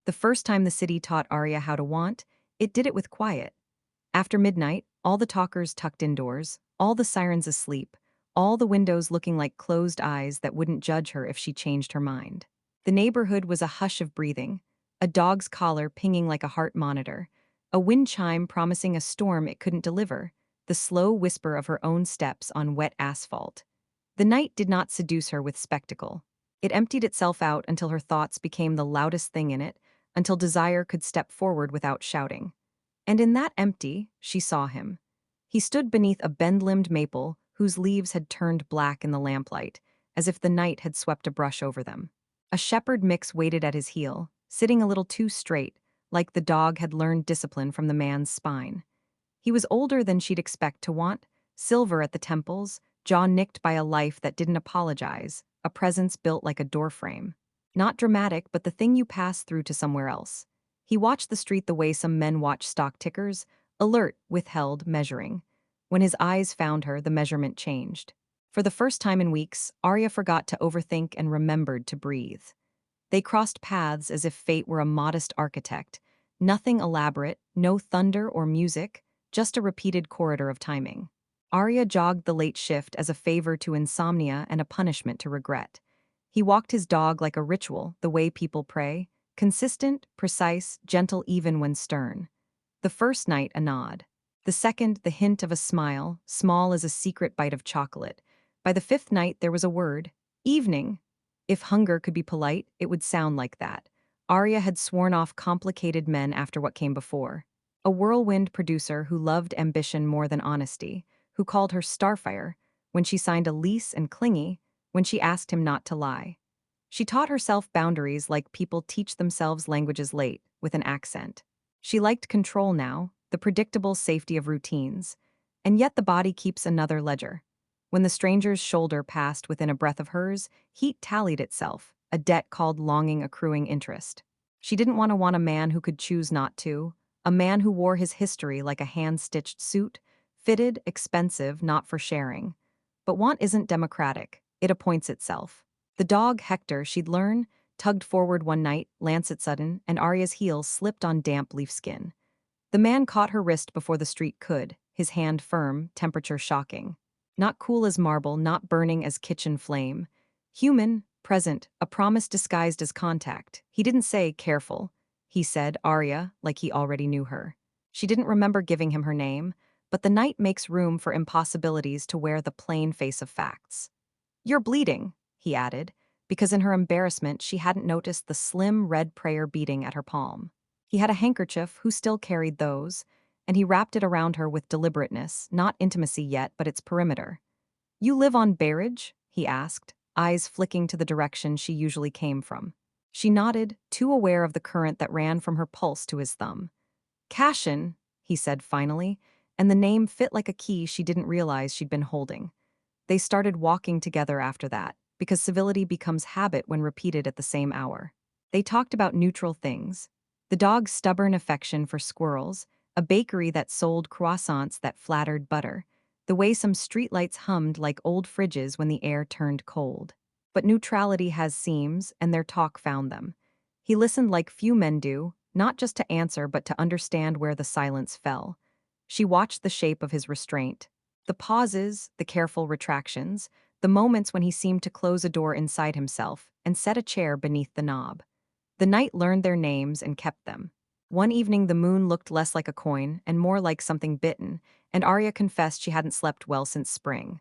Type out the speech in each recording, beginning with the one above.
The first time the city taught Arya how to want, it did it with quiet. After midnight, all the talkers tucked indoors, all the sirens asleep, all the windows looking like closed eyes that wouldn't judge her if she changed her mind. The neighborhood was a hush of breathing, a dog's collar pinging like a heart monitor, a wind chime promising a storm it couldn't deliver, the slow whisper of her own steps on wet asphalt. The night did not seduce her with spectacle. It emptied itself out until her thoughts became the loudest thing in it, until desire could step forward without shouting. And in that empty, she saw him. He stood beneath a bend-limbed maple whose leaves had turned black in the lamplight, as if the night had swept a brush over them. A shepherd mix waited at his heel, sitting a little too straight, like the dog had learned discipline from the man's spine. He was older than she'd expect to want, silver at the temples, jaw nicked by a life that didn't apologize, a presence built like a doorframe. Not dramatic, but the thing you pass through to somewhere else. He watched the street the way some men watch stock tickers, alert, withheld, measuring. When his eyes found her, the measurement changed. For the first time in weeks, Arya forgot to overthink and remembered to breathe. They crossed paths as if fate were a modest architect. Nothing elaborate, no thunder or music, just a repeated corridor of timing. Arya jogged the late shift as a favor to insomnia and a punishment to regret. He walked his dog like a ritual, the way people pray, consistent, precise, gentle even when stern. The first night, a nod. The second, the hint of a smile, small as a secret bite of chocolate. By the fifth night, there was a word. Evening. If hunger could be polite, it would sound like that. Arya had sworn off complicated men after what came before. A whirlwind producer who loved ambition more than honesty, who called her Starfire when she signed a lease and clingy when she asked him not to lie. She taught herself boundaries like people teach themselves languages late, with an accent. She liked control now, the predictable safety of routines, and yet the body keeps another ledger. When the stranger's shoulder passed within a breath of hers, heat tallied itself, a debt called longing accruing interest. She didn't want a man who could choose not to, a man who wore his history like a hand-stitched suit, fitted, expensive, not for sharing. But want isn't democratic, it appoints itself. The dog, Hector, she'd learn, tugged forward one night, lancet sudden, and Arya's heel slipped on damp leaf skin. The man caught her wrist before the street could, his hand firm, temperature shocking. Not cool as marble, not burning as kitchen flame. Human, present, a promise disguised as contact. He didn't say, careful. He said, Arya, like he already knew her. She didn't remember giving him her name, but the night makes room for impossibilities to wear the plain face of facts. You're bleeding, he added, because in her embarrassment she hadn't noticed the slim red prayer beating at her palm. He had a handkerchief who still carried those, and he wrapped it around her with deliberateness, not intimacy yet, but its perimeter. You live on Barrage? He asked, eyes flicking to the direction she usually came from. She nodded, too aware of the current that ran from her pulse to his thumb. Cassian, he said finally, and the name fit like a key she didn't realize she'd been holding. They started walking together after that, because civility becomes habit when repeated at the same hour. They talked about neutral things. The dog's stubborn affection for squirrels, a bakery that sold croissants that flattered butter, the way some streetlights hummed like old fridges when the air turned cold. But neutrality has seams, and their talk found them. He listened like few men do, not just to answer but to understand where the silence fell. She watched the shape of his restraint. The pauses, the careful retractions, the moments when he seemed to close a door inside himself and set a chair beneath the knob. The night learned their names and kept them. One evening the moon looked less like a coin and more like something bitten, and Arya confessed she hadn't slept well since spring.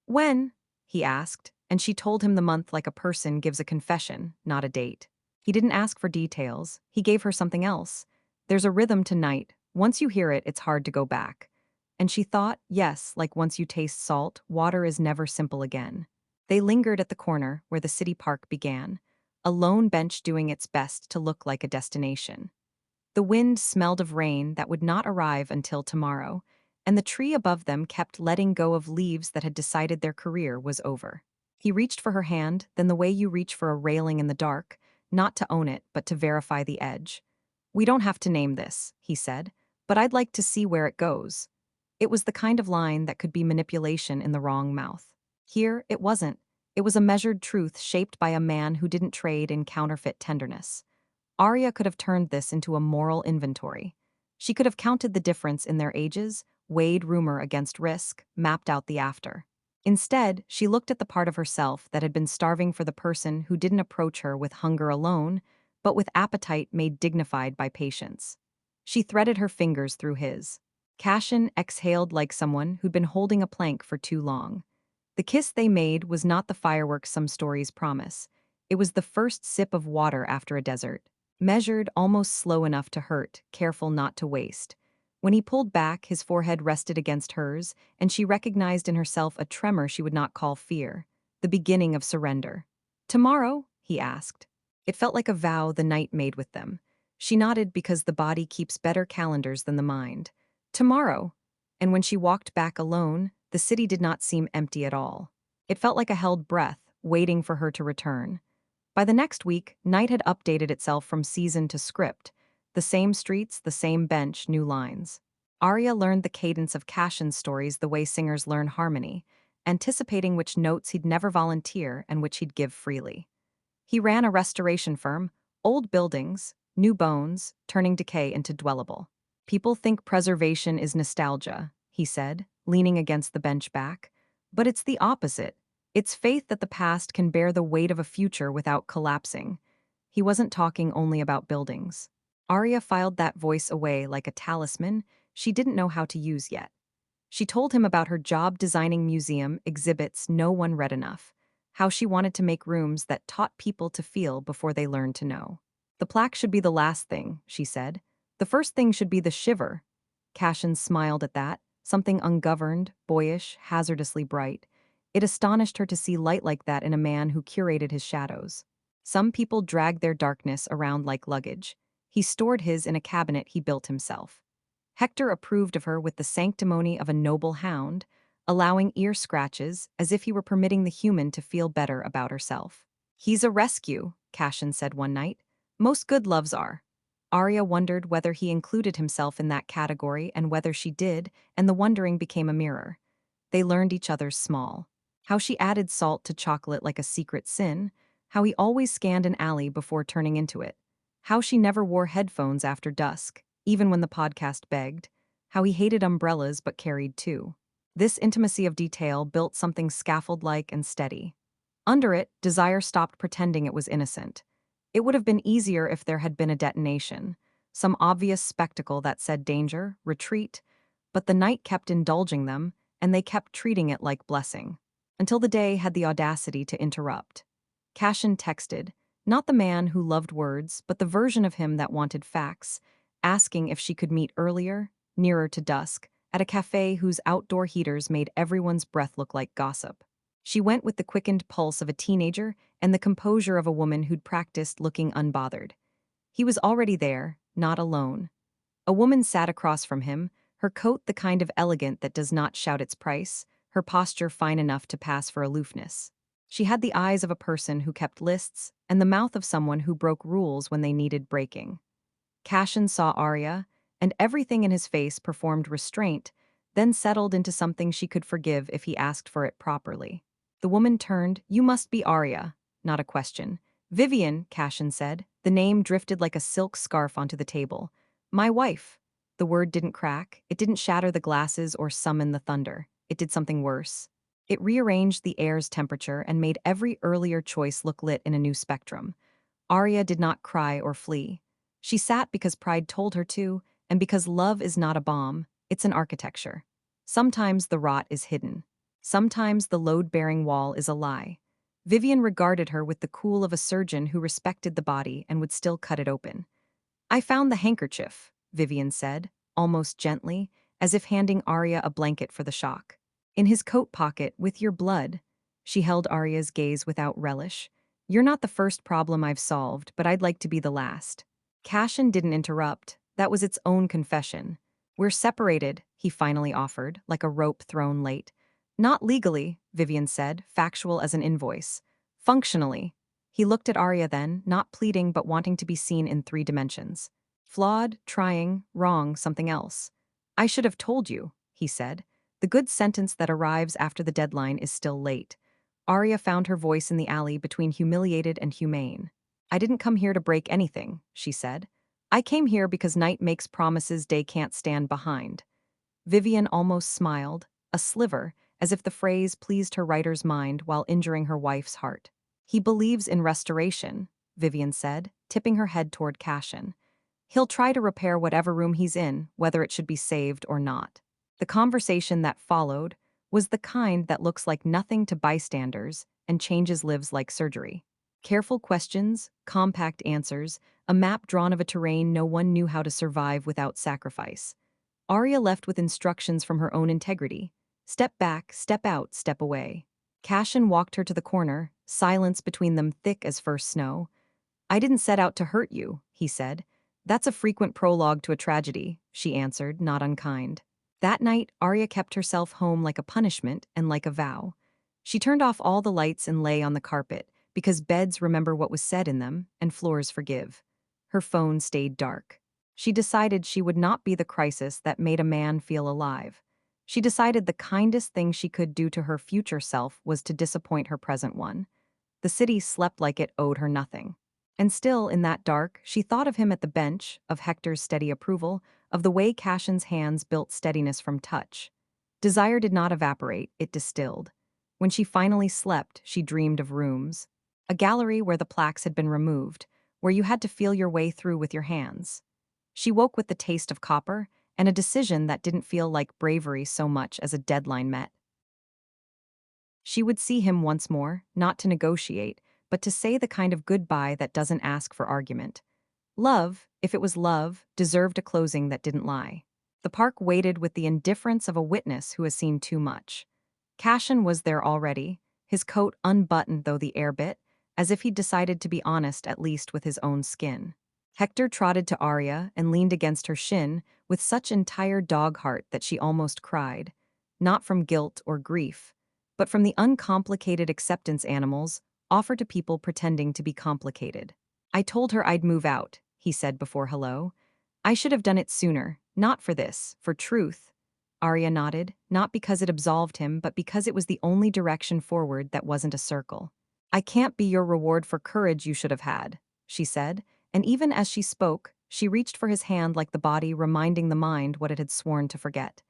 When? He asked, and she told him the month like a person gives a confession, not a date. He didn't ask for details, he gave her something else. There's a rhythm to night. Once you hear it, it's hard to go back. And she thought, yes, like once you taste salt, water is never simple again. They lingered at the corner where the city park began, a lone bench doing its best to look like a destination. The wind smelled of rain that would not arrive until tomorrow, and the tree above them kept letting go of leaves that had decided their career was over. He reached for her hand, then the way you reach for a railing in the dark, not to own it, but to verify the edge. We don't have to name this, he said, but I'd like to see where it goes. It was the kind of line that could be manipulation in the wrong mouth. Here, it wasn't. It was a measured truth shaped by a man who didn't trade in counterfeit tenderness. Arya could have turned this into a moral inventory. She could have counted the difference in their ages, weighed rumor against risk, mapped out the after. Instead, she looked at the part of herself that had been starving for the person who didn't approach her with hunger alone, but with appetite made dignified by patience. She threaded her fingers through his. Cassian exhaled like someone who'd been holding a plank for too long. The kiss they made was not the fireworks some stories promise. It was the first sip of water after a desert, measured almost slow enough to hurt, careful not to waste. When he pulled back, his forehead rested against hers, and she recognized in herself a tremor she would not call fear, the beginning of surrender. "Tomorrow?" he asked. It felt like a vow the night made with them. She nodded because the body keeps better calendars than the mind. "Tomorrow." And when she walked back alone, the city did not seem empty at all. It felt like a held breath, waiting for her to return. By the next week, night had updated itself from season to script. The same streets, the same bench, new lines. Arya learned the cadence of Cassian's stories the way singers learn harmony, anticipating which notes he'd never volunteer and which he'd give freely. He ran a restoration firm, old buildings, new bones, turning decay into dwellable. "People think preservation is nostalgia," he said, leaning against the bench back. "But it's the opposite. It's faith that the past can bear the weight of a future without collapsing." He wasn't talking only about buildings. Arya filed that voice away like a talisman she didn't know how to use yet. She told him about her job designing museum exhibits no one read enough, how she wanted to make rooms that taught people to feel before they learned to know. "The plaque should be the last thing," she said. "The first thing should be the shiver." Cassian smiled at that, something ungoverned, boyish, hazardously bright. It astonished her to see light like that in a man who curated his shadows. Some people dragged their darkness around like luggage. He stored his in a cabinet he built himself. Hector approved of her with the sanctimony of a noble hound, allowing ear scratches as if he were permitting the human to feel better about herself. "He's a rescue," Cassian said one night. "Most good loves are." Arya wondered whether he included himself in that category and whether she did, and the wondering became a mirror. They learned each other's small. How she added salt to chocolate like a secret sin, how he always scanned an alley before turning into it, how she never wore headphones after dusk, even when the podcast begged, how he hated umbrellas but carried two. This intimacy of detail built something scaffold-like and steady. Under it, desire stopped pretending it was innocent. It would have been easier if there had been a detonation, some obvious spectacle that said danger, retreat, but the night kept indulging them, and they kept treating it like blessing. Until the day had the audacity to interrupt. Cassian texted, not the man who loved words, but the version of him that wanted facts, asking if she could meet earlier, nearer to dusk, at a cafe whose outdoor heaters made everyone's breath look like gossip. She went with the quickened pulse of a teenager and the composure of a woman who'd practiced looking unbothered. He was already there, not alone. A woman sat across from him, her coat the kind of elegant that does not shout its price, her posture fine enough to pass for aloofness. She had the eyes of a person who kept lists and the mouth of someone who broke rules when they needed breaking. Cassian saw Arya, and everything in his face performed restraint, then settled into something she could forgive if he asked for it properly. The woman turned. "You must be Arya," not a question. "Vivian," Cassian said. The name drifted like a silk scarf onto the table. "My wife." The word didn't crack, it didn't shatter the glasses or summon the thunder. It did something worse. It rearranged the air's temperature and made every earlier choice look lit in a new spectrum. Arya did not cry or flee. She sat because pride told her to, and because love is not a bomb, it's an architecture. Sometimes the rot is hidden. Sometimes the load-bearing wall is a lie. Vivian regarded her with the cool of a surgeon who respected the body and would still cut it open. "I found the handkerchief," Vivian said, almost gently, as if handing Arya a blanket for the shock. "In his coat pocket, with your blood." She held Arya's gaze without relish. "You're not the first problem I've solved, but I'd like to be the last." Cassian didn't interrupt. That was its own confession. "We're separated," he finally offered, like a rope thrown late. "Not legally," Vivian said, factual as an invoice. "Functionally." He looked at Arya then, not pleading but wanting to be seen in 3 dimensions. "Flawed, trying, wrong, something else." "I should have told you," he said. "The good sentence that arrives after the deadline is still late." Arya found her voice in the alley between humiliated and humane. I didn't come here to break anything, she said. I came here because night makes promises day can't stand behind. Vivian almost smiled, a sliver, as if the phrase pleased her writer's mind while injuring her wife's heart. He believes in restoration, Vivian said, tipping her head toward Cassian. He'll try to repair whatever room he's in, whether it should be saved or not. The conversation that followed was the kind that looks like nothing to bystanders and changes lives like surgery. Careful questions, compact answers, a map drawn of a terrain no one knew how to survive without sacrifice. Aria left with instructions from her own integrity. Step back, step out, step away. Cassian walked her to the corner, silence between them thick as first snow. I didn't set out to hurt you, he said. That's a frequent prologue to a tragedy, she answered, not unkind. That night, Arya kept herself home like a punishment and like a vow. She turned off all the lights and lay on the carpet, because beds remember what was said in them, and floors forgive. Her phone stayed dark. She decided she would not be the crisis that made a man feel alive. She decided the kindest thing she could do to her future self was to disappoint her present one. The city slept like it owed her nothing. And still, in that dark, she thought of him at the bench, of Hector's steady approval, of the way Cassian's hands built steadiness from touch. Desire did not evaporate, it distilled. When she finally slept, she dreamed of rooms. A gallery where the plaques had been removed, where you had to feel your way through with your hands. She woke with the taste of copper, and a decision that didn't feel like bravery so much as a deadline met. She would see him once more, not to negotiate, but to say the kind of goodbye that doesn't ask for argument. Love, if it was love, deserved a closing that didn't lie. The park waited with the indifference of a witness who has seen too much. Cassian was there already, his coat unbuttoned though the air bit, as if he'd decided to be honest at least with his own skin. Hector trotted to Arya and leaned against her shin with such entire dog heart that she almost cried, not from guilt or grief, but from the uncomplicated acceptance animals offer to people pretending to be complicated. I told her I'd move out, he said before hello. I should have done it sooner, not for this, for truth. Arya nodded, not because it absolved him, but because it was the only direction forward that wasn't a circle. I can't be your reward for courage you should have had, she said, and even as she spoke, she reached for his hand like the body reminding the mind what it had sworn to forget.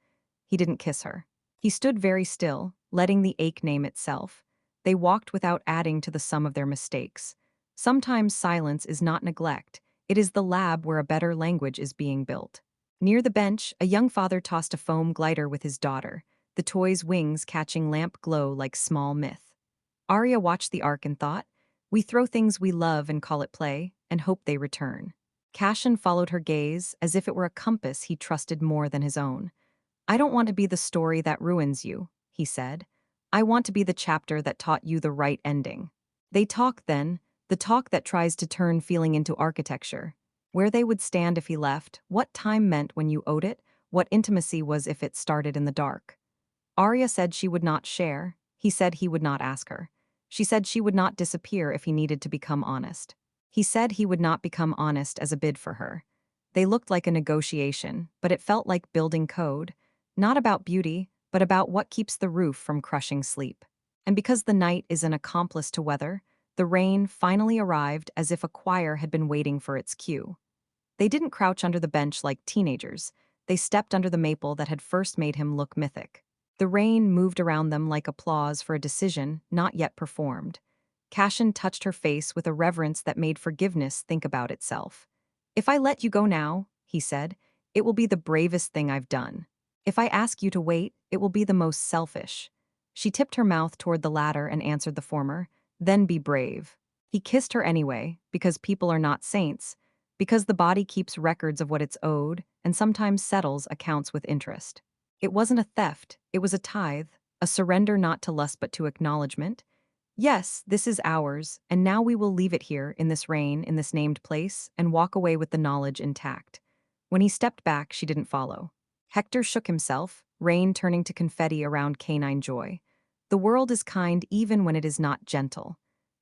He didn't kiss her. He stood very still, letting the ache name itself. They walked without adding to the sum of their mistakes. Sometimes silence is not neglect, it is the lab where a better language is being built. Near the bench, a young father tossed a foam glider with his daughter, the toy's wings catching lamp glow like small myth. Arya watched the arc and thought, we throw things we love and call it play, and hope they return. Cassian followed her gaze as if it were a compass he trusted more than his own. I don't want to be the story that ruins you, he said. I want to be the chapter that taught you the right ending. They talked then, the talk that tries to turn feeling into architecture. Where they would stand if he left, what time meant when you owed it, what intimacy was if it started in the dark. Arya said she would not share, he said he would not ask her. She said she would not disappear if he needed to become honest. He said he would not become honest as a bid for her. They looked like a negotiation, but it felt like building code, not about beauty, but about what keeps the roof from crushing sleep. And because the night is an accomplice to weather, the rain finally arrived as if a choir had been waiting for its cue. They didn't crouch under the bench like teenagers, they stepped under the maple that had first made him look mythic. The rain moved around them like applause for a decision not yet performed. Cassian touched her face with a reverence that made forgiveness think about itself. If I let you go now, he said, it will be the bravest thing I've done. If I ask you to wait, it will be the most selfish. She tipped her mouth toward the latter and answered the former, then be brave. He kissed her anyway, because people are not saints, because the body keeps records of what it's owed and sometimes settles accounts with interest. It wasn't a theft, it was a tithe, a surrender not to lust but to acknowledgement. Yes, this is ours, and now we will leave it here, in this rain, in this named place, and walk away with the knowledge intact. When he stepped back, she didn't follow. Hector shook himself, rain turning to confetti around canine joy. The world is kind even when it is not gentle.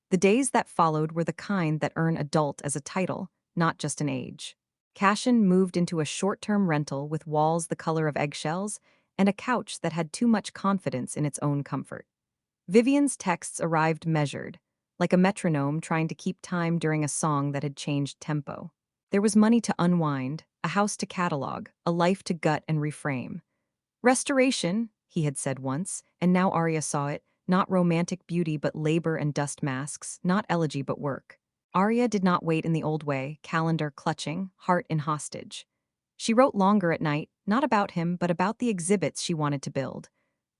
The days that followed were the kind that earn adult as a title, not just an age. Cassian moved into a short-term rental with walls the color of eggshells and a couch that had too much confidence in its own comfort. Vivian's texts arrived measured. like a metronome trying to keep time during a song that had changed tempo. There was money to unwind, a house to catalog, a life to gut and reframe. Restoration, he had said once, and now Arya saw it, not romantic beauty but labor and dust masks, not elegy but work. Arya did not wait in the old way, calendar clutching, heart in hostage. She wrote longer at night, not about him but about the exhibits she wanted to build.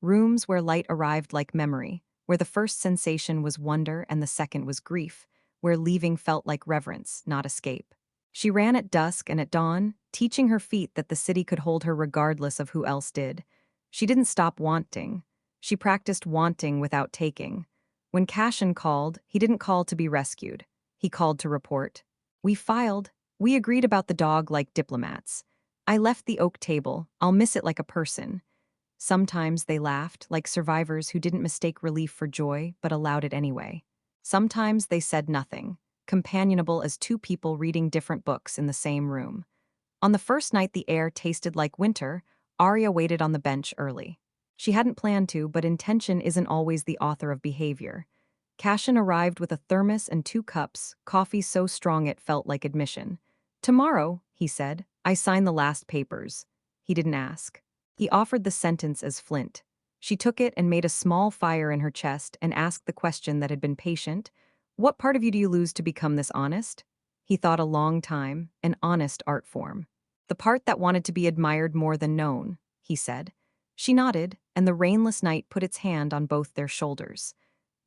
Rooms where light arrived like memory, where the first sensation was wonder and the second was grief, where leaving felt like reverence, not escape. She ran at dusk and at dawn, teaching her feet that the city could hold her regardless of who else did. She didn't stop wanting. She practiced wanting without taking. When Cassian called, he didn't call to be rescued. He called to report. We filed. We agreed about the dog like diplomats. I left the oak table. I'll miss it like a person. Sometimes they laughed, like survivors who didn't mistake relief for joy but allowed it anyway. Sometimes they said nothing, companionable as two people reading different books in the same room. On the first night the air tasted like winter, Arya waited on the bench early. She hadn't planned to, but intention isn't always the author of behavior. Cassian arrived with a thermos and 2 cups, coffee so strong it felt like admission. Tomorrow, he said, I sign the last papers. He didn't ask. He offered the sentence as flint. She took it and made a small fire in her chest and asked the question that had been patient. What part of you do you lose to become this honest? He thought a long time, an honest art form. The part that wanted to be admired more than known, he said. She nodded, and the rainless night put its hand on both their shoulders.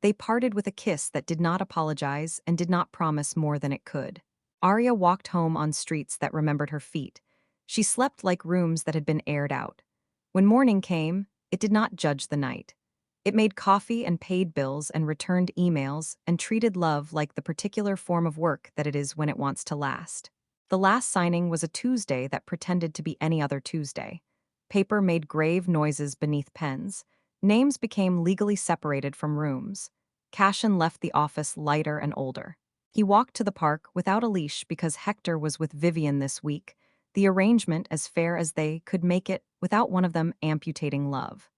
They parted with a kiss that did not apologize and did not promise more than it could. Arya walked home on streets that remembered her feet. She slept like rooms that had been aired out. When morning came, it did not judge the night. It made coffee and paid bills and returned emails and treated love like the particular form of work that it is when it wants to last. The last signing was a Tuesday that pretended to be any other Tuesday. Paper made grave noises beneath pens. Names became legally separated from rooms. Cassian left the office lighter and older. He walked to the park without a leash because Hector was with Vivian this week, the arrangement as fair as they could make it without one of them amputating love.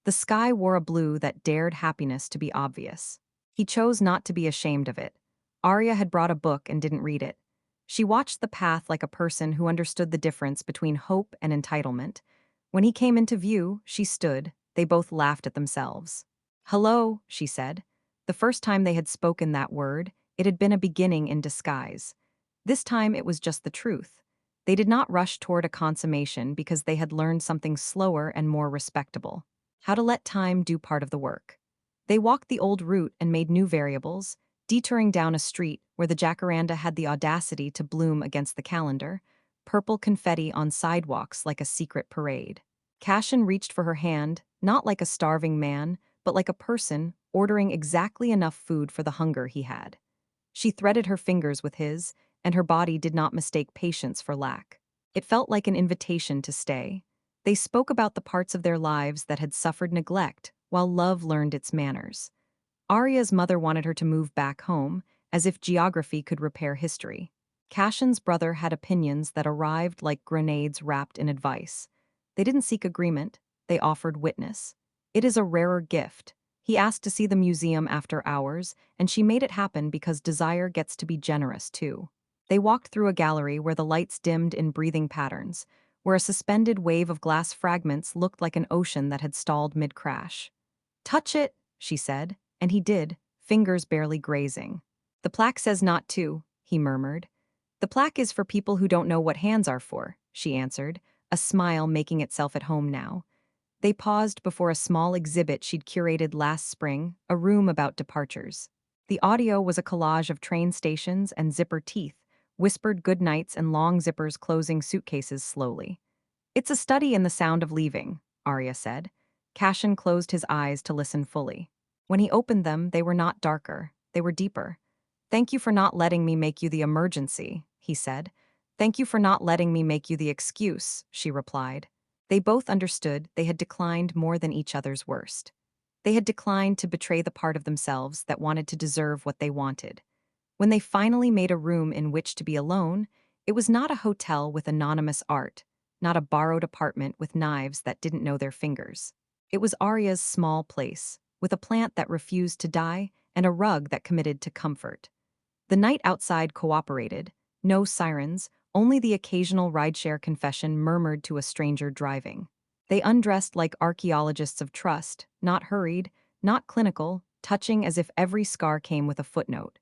The sky wore a blue that dared happiness to be obvious. He chose not to be ashamed of it. Arya had brought a book and didn't read it. She watched the path like a person who understood the difference between hope and entitlement. When he came into view, she stood. They both laughed at themselves. Hello, she said. The first time they had spoken that word, it had been a beginning in disguise. This time it was just the truth. They did not rush toward a consummation because they had learned something slower and more respectable. How to let time do part of the work. They walked the old route and made new variables, detouring down a street where the jacaranda had the audacity to bloom against the calendar, purple confetti on sidewalks like a secret parade. Cassian reached for her hand, not like a starving man, but like a person ordering exactly enough food for the hunger he had. She threaded her fingers with his, and her body did not mistake patience for lack. It felt like an invitation to stay. They spoke about the parts of their lives that had suffered neglect, while love learned its manners. Arya's mother wanted her to move back home, as if geography could repair history. Cassian's brother had opinions that arrived like grenades wrapped in advice. They didn't seek agreement, they offered witness. It is a rarer gift. He asked to see the museum after hours, and she made it happen because desire gets to be generous too. They walked through a gallery where the lights dimmed in breathing patterns, where a suspended wave of glass fragments looked like an ocean that had stalled mid-crash. Touch it, she said, and he did, fingers barely grazing. The plaque says not to, he murmured. The plaque is for people who don't know what hands are for, she answered, a smile making itself at home now. They paused before a small exhibit she'd curated last spring, a room about departures. The audio was a collage of train stations and zipper teeth, whispered goodnights and long zippers closing suitcases slowly. It's a study in the sound of leaving, Arya said. Cassian closed his eyes to listen fully. When he opened them, they were not darker, they were deeper. Thank you for not letting me make you the emergency, he said. Thank you for not letting me make you the excuse, she replied. They both understood they had declined more than each other's worst. They had declined to betray the part of themselves that wanted to deserve what they wanted. When they finally made a room in which to be alone, it was not a hotel with anonymous art, not a borrowed apartment with knives that didn't know their fingers. It was Arya's small place, with a plant that refused to die and a rug that committed to comfort. The night outside cooperated, no sirens, only the occasional rideshare confession murmured to a stranger driving. They undressed like archaeologists of trust, not hurried, not clinical, touching as if every scar came with a footnote.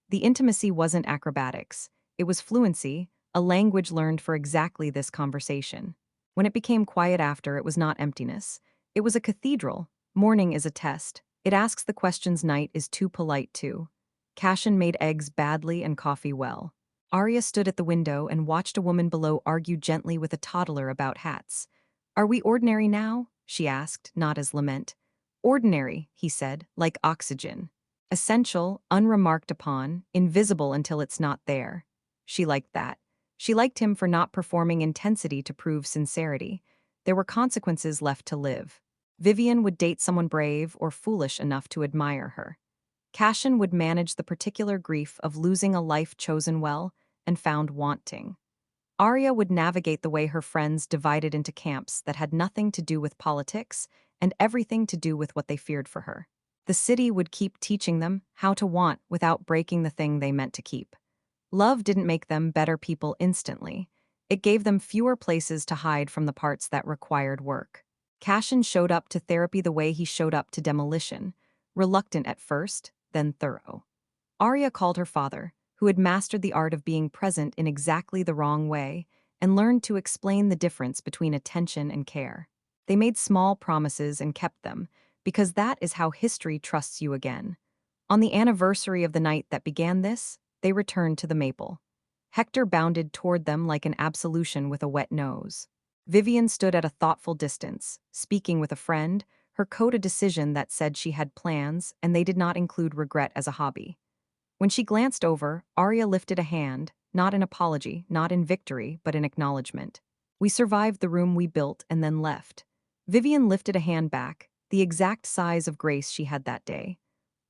The intimacy wasn't acrobatics, it was fluency, a language learned for exactly this conversation. When it became quiet after, it was not emptiness. It was a cathedral. Morning is a test. It asks the questions night is too polite to. Cassian made eggs badly and coffee well. Arya stood at the window and watched a woman below argue gently with a toddler about hats. Are we ordinary now? She asked, not as lament. Ordinary, he said, like oxygen. Essential, unremarked upon, invisible until it's not there. She liked that. She liked him for not performing intensity to prove sincerity. There were consequences left to live. Vivian would date someone brave or foolish enough to admire her. Cassian would manage the particular grief of losing a life chosen well and found wanting. Arya would navigate the way her friends divided into camps that had nothing to do with politics and everything to do with what they feared for her. The city would keep teaching them how to want without breaking the thing they meant to keep. Love didn't make them better people instantly. It gave them fewer places to hide from the parts that required work. Cassian showed up to therapy the way he showed up to demolition, reluctant at first, then thorough. Arya called her father, who had mastered the art of being present in exactly the wrong way, and learned to explain the difference between attention and care. They made small promises and kept them, because that is how history trusts you again. On the anniversary of the night that began this, they returned to the maple. Hector bounded toward them like an absolution with a wet nose. Vivian stood at a thoughtful distance, speaking with a friend, her code a decision that said she had plans and they did not include regret as a hobby. When she glanced over, Arya lifted a hand, not in apology, not in victory, but in acknowledgement. We survived the room we built and then left. Vivian lifted a hand back, the exact size of grace she had that day.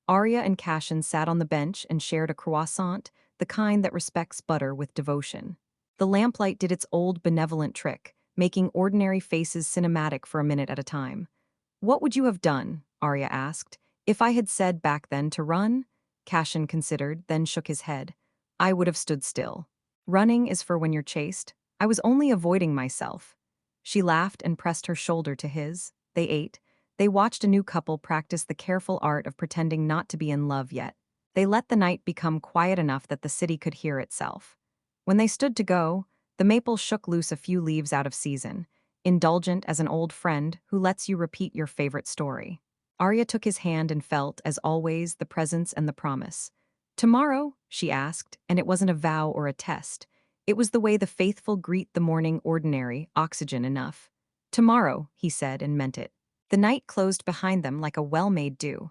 Arya and Cassian sat on the bench and shared a croissant, the kind that respects butter with devotion. The lamplight did its old benevolent trick, making ordinary faces cinematic for a minute at a time. What would you have done? Arya asked. If I had said back then to run? Cassian considered, then shook his head. I would have stood still. Running is for when you're chased. I was only avoiding myself. She laughed and pressed her shoulder to his. They ate. They watched a new couple practice the careful art of pretending not to be in love yet. They let the night become quiet enough that the city could hear itself. When they stood to go, the maple shook loose a few leaves out of season, indulgent as an old friend who lets you repeat your favorite story. Arya took his hand and felt, as always, the presence and the promise. Tomorrow? She asked, and it wasn't a vow or a test. It was the way the faithful greet the morning ordinary, oxygen enough. Tomorrow, he said and meant it. The night closed behind them like a well-made dew.